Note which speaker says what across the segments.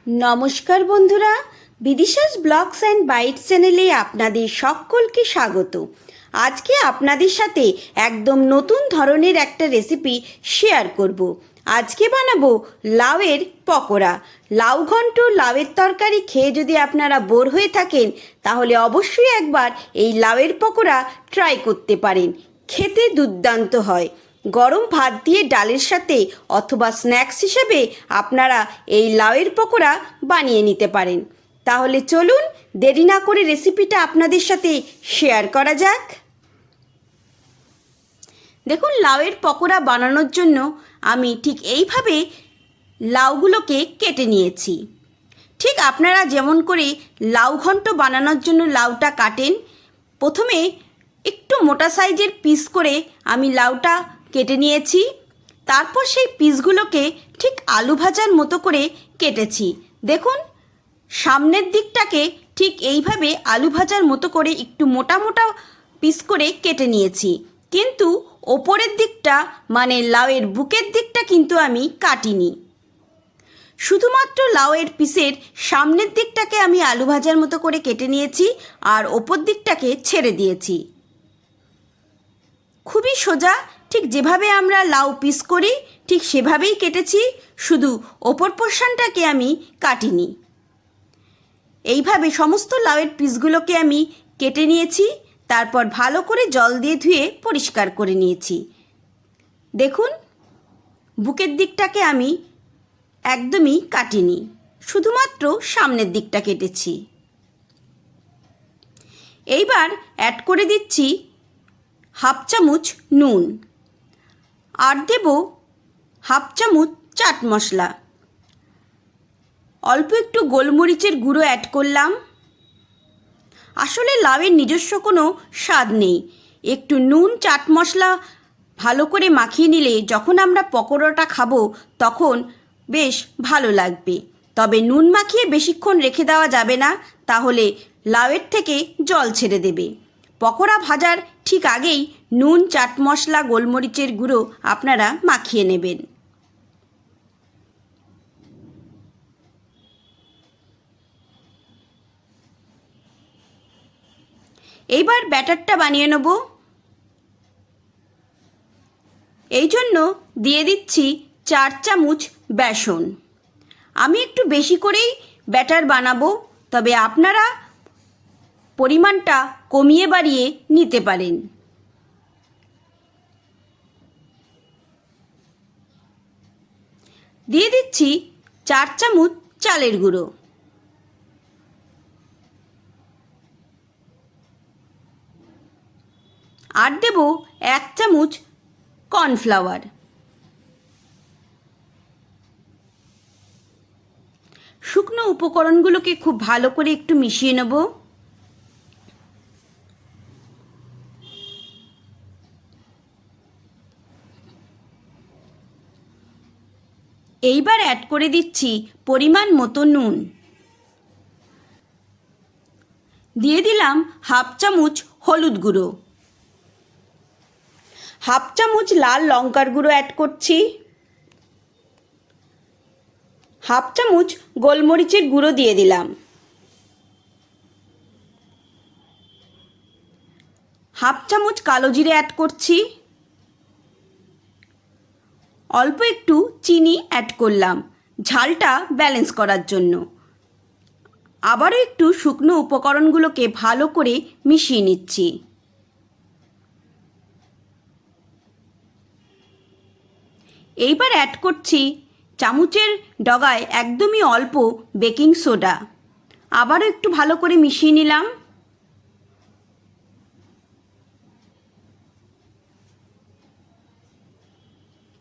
Speaker 1: নমস্কার বন্ধুরা, বিদিশাস blogs and byte চ্যানেলে আপনাদের সকলকে স্বাগত। আজকে আপনাদের সাথে একদম নতুন ধরনের একটা রেসিপি শেয়ার করব। আজকে বানাবো লাউয়ের পকোড়া। লাউ ঘন্ট, লাউয়ের তরকারি খেয়ে যদি আপনারা বোর হয়ে থাকেন তাহলে অবশ্যই একবার এই লাউয়ের পকোড়া ট্রাই করতে পারেন। খেতে দুর্দান্ত হয়। গরম ভাত দিয়ে ডালের সাথে অথবা স্ন্যাক্স হিসেবে আপনারা এই লাউয়ের পকোড়া বানিয়ে নিতে পারেন। তাহলে চলুন দেরি না করে রেসিপিটা আপনাদের সাথে শেয়ার করা যাক। দেখুন, লাউয়ের পকোড়া বানানোর জন্য আমি ঠিক এইভাবে লাউগুলোকে কেটে নিয়েছি। ঠিক আপনারা যেমন করে লাউ ঘন্ট বানানোর জন্য লাউটা কাটেন, প্রথমে একটু মোটা সাইজের পিস করে আমি লাউটা কেটে নিয়েছি। তারপর সেই পিসগুলোকে ঠিক আলু ভাজার মতো করে কেটেছি। দেখুন, সামনের দিকটাকে ঠিক এইভাবে আলু ভাজার মতো করে একটু মোটা মোটা পিস করে কেটে নিয়েছি, কিন্তু ওপরের দিকটা মানে লাউয়ের বুকের দিকটা কিন্তু আমি কাটিনি। শুধুমাত্র লাউয়ের পিসের সামনের দিকটাকে আমি আলু ভাজার মতো করে কেটে নিয়েছি আর ওপর দিকটাকে ছেড়ে দিয়েছি। খুবই সোজা, ঠিক যেভাবে আমরা লাউ পিস করি ঠিক সেভাবেই কেটেছি, শুধু ওপর পোর্শনটাকে আমি কাটিনি। এইভাবে সমস্ত লাউয়ের পিসগুলোকে আমি কেটে নিয়েছি, তারপর ভালো করে জল দিয়ে ধুয়ে পরিষ্কার করে নিয়েছি। দেখুন, বুকের দিকটাকে আমি একদমই কাটিনি, শুধুমাত্র সামনের দিকটা কেটেছি। এইবার অ্যাড করে দিচ্ছি হাফ চামচ নুন, আর দেব হাফ চামচ চাট মশলা, অল্প একটু গোলমরিচের গুঁড়ো অ্যাড করলাম। আসলে লাউয়ের নিজস্ব কোনো স্বাদ নেই, একটু নুন চাট মশলা ভালো করে মাখিয়ে নিলে যখন আমরা পকোড়াটা খাবো তখন বেশ ভালো লাগবে। তবে নুন মাখিয়ে বেশিক্ষণ রেখে দেওয়া যাবে না, তাহলে লাউয়ের থেকে জল ছেড়ে দেবে। পকোড়া ভাজার ঠিক আগেই নুন চাট মশলা গোলমরিচের গুঁড়ো আপনারা মাখিয়ে নেবেন। এইবার ব্যাটারটা বানিয়ে নেব। এই জন্য দিয়ে দিচ্ছি 4 চামচ বেসন। আমি একটু বেশি করেই ব্যাটার বানাবো, তবে আপনারা পরিমাণটা কমিয়ে বাড়িয়ে নিতে পারেন। দিয়ে দিচ্ছি 4 চামচ চালের গুঁড়ো, আর দেব 1 চামচ কর্নফ্লাওয়ার। শুকনো উপকরণগুলোকে খুব ভালো করে একটু মিশিয়ে নেব। এইবার অ্যাড করে দিচ্ছি পরিমাণ মতো নুন, দিয়ে দিলাম হাফ চামচ হলুদ গুঁড়ো, হাফ চামচ লাল লঙ্কার গুঁড়ো অ্যাড করছি, হাফ চামচ গোলমরিচের গুঁড়ো দিয়ে দিলাম, হাফ চামচ কালো জিরে অ্যাড করছি, অল্প একটু চিনি অ্যাড করলাম ঝালটা ব্যালেন্স করার জন্য। আবারও একটু শুকনো উপকরণগুলোকে ভালো করে মিশিয়ে নিচ্ছি। এইবার অ্যাড করছি চামচের ডগায় একদমই অল্প বেকিং সোডা, আবারও একটু ভালো করে মিশিয়ে নিলাম।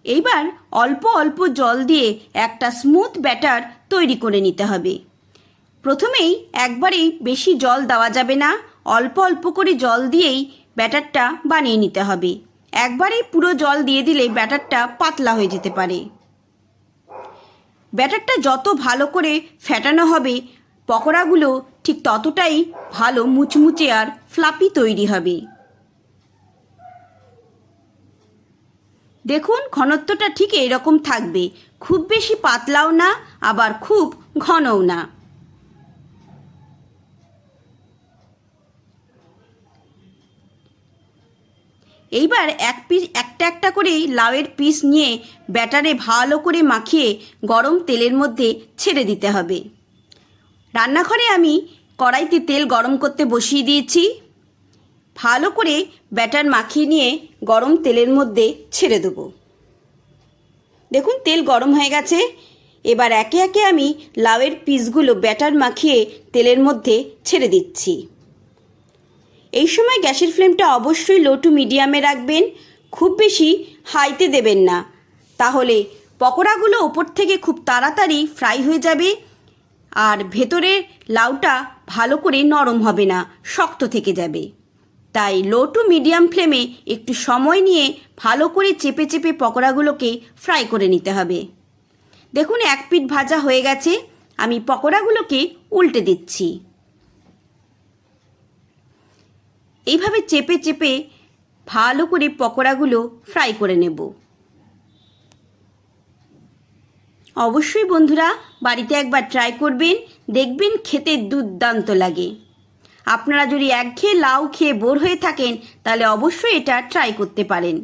Speaker 1: এইবার অল্প অল্প জল দিয়ে একটা স্মুথ ব্যাটার তৈরি করে নিতে হবে। প্রথমেই একবারেই বেশি জল দেওয়া যাবে না, অল্প অল্প করে জল দিয়েই ব্যাটারটা বানিয়ে নিতে হবে। একবারেই পুরো জল দিয়ে দিলে ব্যাটারটা পাতলা হয়ে যেতে পারে। ব্যাটারটা যত ভালো করে ফেটানো হবে পকোড়াগুলো ঠিক ততটাই ভালো মুচমুচে আর ফ্লাফি তৈরি হবে। দেখুন, ঘনত্বটা ঠিক এইরকম থাকবে, খুব বেশি পাতলাও না, আবার খুব ঘনও না। এইবার একটা একটা করে লাউয়ের পিস নিয়ে ব্যাটারে ভালো করে মাখিয়ে গরম তেলের মধ্যে ছেড়ে দিতে হবে। রান্নাঘরে আমি কড়াইতে তেল গরম করতে বসিয়ে দিয়েছি। ভালো করে ব্যাটার মাখিয়ে নিয়ে গরম তেলের মধ্যে ছেড়ে দেবো। দেখুন তেল গরম হয়ে গেছে। এবার একে একে আমি লাউয়ের পিসগুলো ব্যাটার মাখিয়ে তেলের মধ্যে ছেড়ে দিচ্ছি। এই সময় গ্যাসের ফ্লেমটা অবশ্যই লো টু মিডিয়ামে রাখবেন, খুব বেশি হাইতে দেবেন না, তাহলে পকোড়াগুলো ওপর থেকে খুব তাড়াতাড়ি ফ্রাই হয়ে যাবে আর ভেতরের লাউটা ভালো করে নরম হবে না, শক্ত থেকে যাবে। তাই লো টু মিডিয়াম ফ্লেমে একটু সময় নিয়ে ভালো করে চেপে চেপে পকোড়াগুলোকে ফ্রাই করে নিতে হবে। দেখুন এক পিঠ ভাজা হয়ে গেছে, আমি পকোড়াগুলোকে উল্টে দিচ্ছি। এইভাবে চেপে চেপে ভালো করে পকোড়াগুলো ফ্রাই করে নেব। অবশ্যই বন্ধুরা বাড়িতে একবার ট্রাই করবেন, দেখবেন খেতে দুর্দান্ত লাগে। আপনারা যদি একঘেয়ে লাউ খেয়ে বোর হয়ে থাকেন তাহলে অবশ্যই এটা ট্রাই করতে পারেন।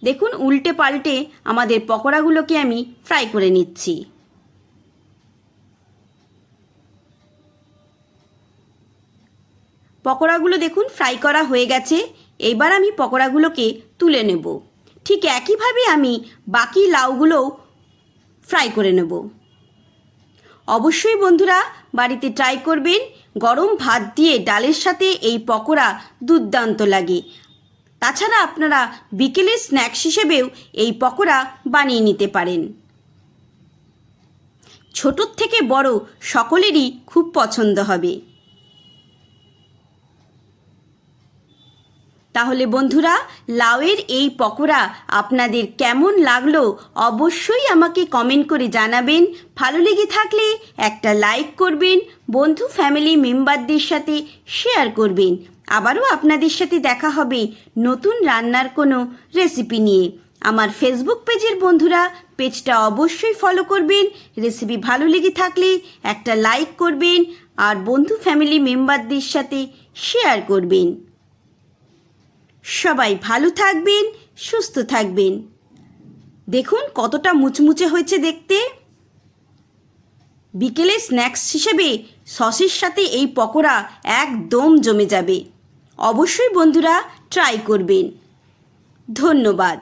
Speaker 1: দেখুন উল্টে পাল্টে আমাদের পকোড়াগুলোকে আমি ফ্রাই করে নিচ্ছি। পকোড়াগুলো দেখুন ফ্রাই করা হয়ে গেছে। এবার আমি পকোড়াগুলোকে তুলে নেব। ঠিক একইভাবে আমি বাকি লাউগুলোও ফ্রাই করে নেব। অবশ্যই বন্ধুরা বাড়িতে ট্রাই করবেন। গরম ভাত দিয়ে ডালের সাথে এই পকোড়া দুর্দান্ত লাগে। তাছাড়া আপনারা বিকেলের স্ন্যাক্স হিসেবেও এই পকোড়া বানিয়ে নিতে পারেন। ছোটোর থেকে বড় সকলেরই খুব পছন্দ হবে। তাহলে বন্ধুরা লাউয়ের এই পকোড়া আপনাদের কেমন লাগলো অবশ্যই আমাকে কমেন্ট করে জানাবেন। ভালো লেগে থাকলে একটা লাইক করবেন, বন্ধু ফ্যামিলি মেম্বারদের সাথে শেয়ার করবেন। আবারও আপনাদের সাথে দেখা হবে নতুন রান্নার কোনো রেসিপি নিয়ে। আমার ফেসবুক পেজের বন্ধুরা পেজটা অবশ্যই ফলো করবেন। রেসিপি ভালো লেগে থাকলে একটা লাইক করবেন আর বন্ধু ফ্যামিলি মেম্বারদের সাথে শেয়ার করবেন। সবাই ভালো থাকবেন, সুস্থ থাকবেন। দেখুন কতটা মুচমুচে হয়েছে দেখতে। বিকেলে স্ন্যাক্স হিসেবে সসের সাথে এই পকোড়া একদম জমে যাবে। অবশ্যই বন্ধুরা ট্রাই করবেন। ধন্যবাদ।